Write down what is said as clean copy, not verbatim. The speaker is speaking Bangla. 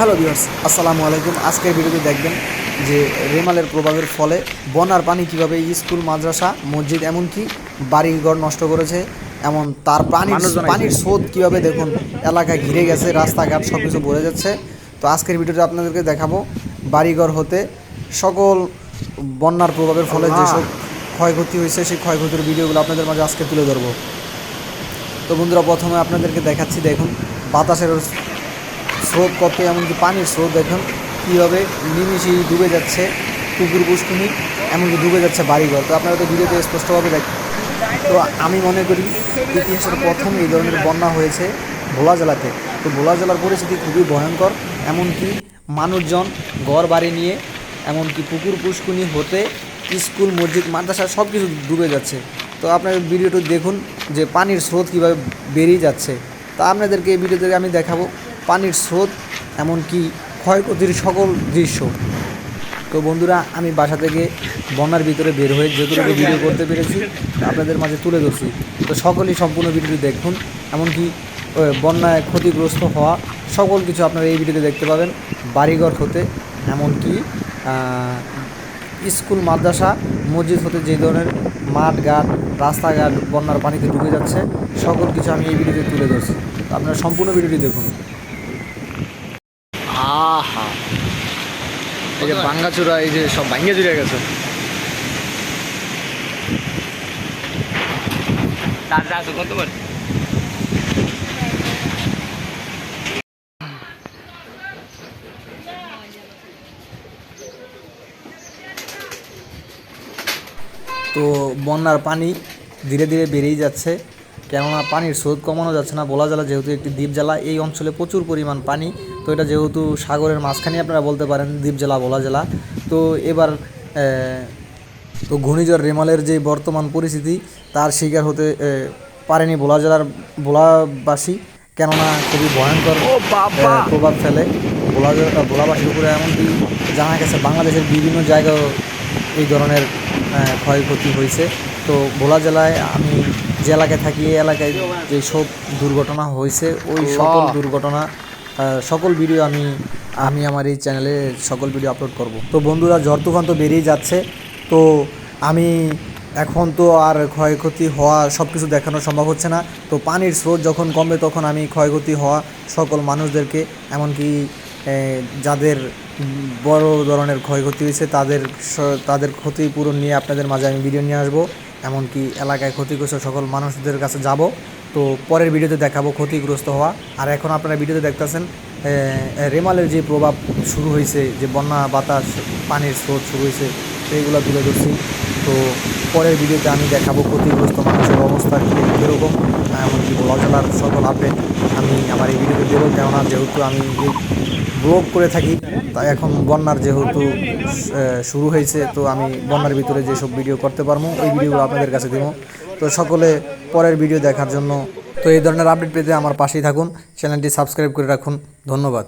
হ্যালো ভিউয়ার্স, আসসালামু আলাইকুম। আজকের ভিডিওতে দেখবেন যে রেমালের প্রভাবের ফলে বন্যার পানি কীভাবে স্কুল, মাদ্রাসা, মসজিদ এমনকি বাড়িঘর নষ্ট করেছে, এমন তার পানির স্রোত কীভাবে দেখুন এলাকা ঘিরে গেছে, রাস্তাঘাট সব কিছু ভরে যাচ্ছে। তো আজকের ভিডিওতে আপনাদেরকে দেখাবো বাড়িঘর হতে সকল বন্যার প্রভাবের ফলে যেসব ক্ষয়ক্ষতি হয়েছে সেই ক্ষয়ক্ষতির ভিডিওগুলো আপনাদের মাঝে আজকে তুলে ধরবো। তো বন্ধুরা, প্রথমে আপনাদেরকে দেখাচ্ছি, দেখুন বাতাসের স্রোত কত, এমনকি পানির স্রোত দেখুন কীভাবে নিমিশেই ডুবে যাচ্ছে পুকুর পুষ্কুনি, এমনকি ডুবে যাচ্ছে বাড়িঘর। তো আপনারা তো ভিডিওতে স্পষ্টভাবে দেখেন। তো আমি মনে করি ইতিহাসের প্রথম এই ধরনের বন্যা হয়েছে ভোলা জেলাতে। তো ভোলা জেলার পরিস্থিতি খুবই ভয়ঙ্কর, এমনকি মানুষজন ঘর বাড়ি নিয়ে এমনকি পুকুর পুষ্কুনি হতে স্কুল, মসজিদ, মাদ্রাসা সব কিছু ডুবে যাচ্ছে। তো আপনার ভিডিওটি দেখুন যে পানির স্রোত কীভাবে বেরিয়ে যাচ্ছে। তা আপনাদেরকে এই ভিডিওতে আমি দেখাবো পানির স্রোত এমনকি ক্ষয়ক্ষতির সকল দৃশ্য। তো বন্ধুরা, আমি বাসা থেকে বন্যার ভিতরে বের হয়ে যেটুকু ভিডিও করতে পেরেছি আপনাদের মাঝে তুলে ধরছি। তো সকলেই সম্পূর্ণ ভিডিওটি দেখুন, এমনকি বন্যায় ক্ষতিগ্রস্ত হওয়া সকল কিছু আপনারা এই ভিডিওতে দেখতে পাবেন। বাড়িঘর হতে এমনকি স্কুল, মাদ্রাসা, মসজিদ হতে যে ধরনের মাঠ ঘাট, রাস্তাঘাট বন্যার পানিতে ডুবে যাচ্ছে সকল কিছু আমি এই ভিডিওতে তুলে ধরছি। তো আপনারা সম্পূর্ণ ভিডিওটি দেখুন। আহা, এই যে ভাঙ্গাচুরা, এই যে সব ভাঙ্গে চুরে গেছে। তো বন্যার পানি ধীরে ধীরে বেড়েই যাচ্ছে, কেননা পানির স্রোত কমানো যাচ্ছে না। ভোলা জেলা যেহেতু একটি দ্বীপ জেলা, এই অঞ্চলে প্রচুর পরিমাণ পানি। তো এটা যেহেতু সাগরের মাঝখানে আপনারা বলতে পারেন দ্বীপ জেলা, ভোলা জেলা। তো এবার তো ঘূর্ণিঝড় রেমালের যে বর্তমান পরিস্থিতি তার শিকার হতে পারেনি ভোলাবাসী, কেননা খুবই ভয়ঙ্কর প্রভাব ফেলে ভোলাবাসীর উপরে। এমনকি জানা গেছে বাংলাদেশের বিভিন্ন জায়গায় এই ধরনের ক্ষয়ক্ষতি হয়েছে। তো ভোলা জেলায় আমি যে এলাকায় থাকি, এই এলাকায় যেসব দুর্ঘটনা হয়েছে ওই সকল দুর্ঘটনা সকল ভিডিও আমি আমার এই চ্যানেলে সকল ভিডিও আপলোড করব। তো বন্ধুরা, ঝড় তুফান তো বেরিয়ে যাচ্ছে। তো আমি এখন তো আর ক্ষয়ক্ষতি হওয়া সব কিছু দেখানো সম্ভব হচ্ছে না। তো পানির স্রোত যখন কমবে তখন আমি ক্ষয়ক্ষতি হওয়া সকল মানুষদেরকে, এমনকি যাদের বড় ধরনের ক্ষয়ক্ষতি হয়েছে তাদের ক্ষতিপূরণ নিয়ে আপনাদের মাঝে আমি ভিডিও নিয়ে আসবো। এমনকি এলাকায় ক্ষতিগ্রস্ত সকল মানুষদের কাছে যাব। তো পরের ভিডিওতে দেখাবো ক্ষতিগ্রস্ত হওয়া। আর এখন আপনারা ভিডিওতে দেখতেছেন রেমালের যে প্রভাব শুরু হয়েছে, যে বন্যা বাতাস পানির স্রোত শুরু হয়েছে, সেইগুলো তুলে ধরছি। তো পরের ভিডিওতে আমি দেখাবো ক্ষতিগ্রস্ত মানুষের অবস্থা কীরকম, এমনকি ভোলা জেলার সকল আপডেট আমি আমার এই ভিডিওতে দেবো। কেননা যেহেতু আমি এই ব্লগ করে থাকি, তাই এখন বন্যার যেহেতু শুরু হয়েছে, তো আমি বন্যার ভিতরে যেসব ভিডিও করতে পারবো ওই ভিডিওগুলো আপনাদের কাছে দেবো। তো সকলে পরের ভিডিও দেখার জন্য, তো এই ধরনের আপডেট পেতে আমার পাশেই থাকুন, চ্যানেলটি সাবস্ক্রাইব করে রাখুন। ধন্যবাদ।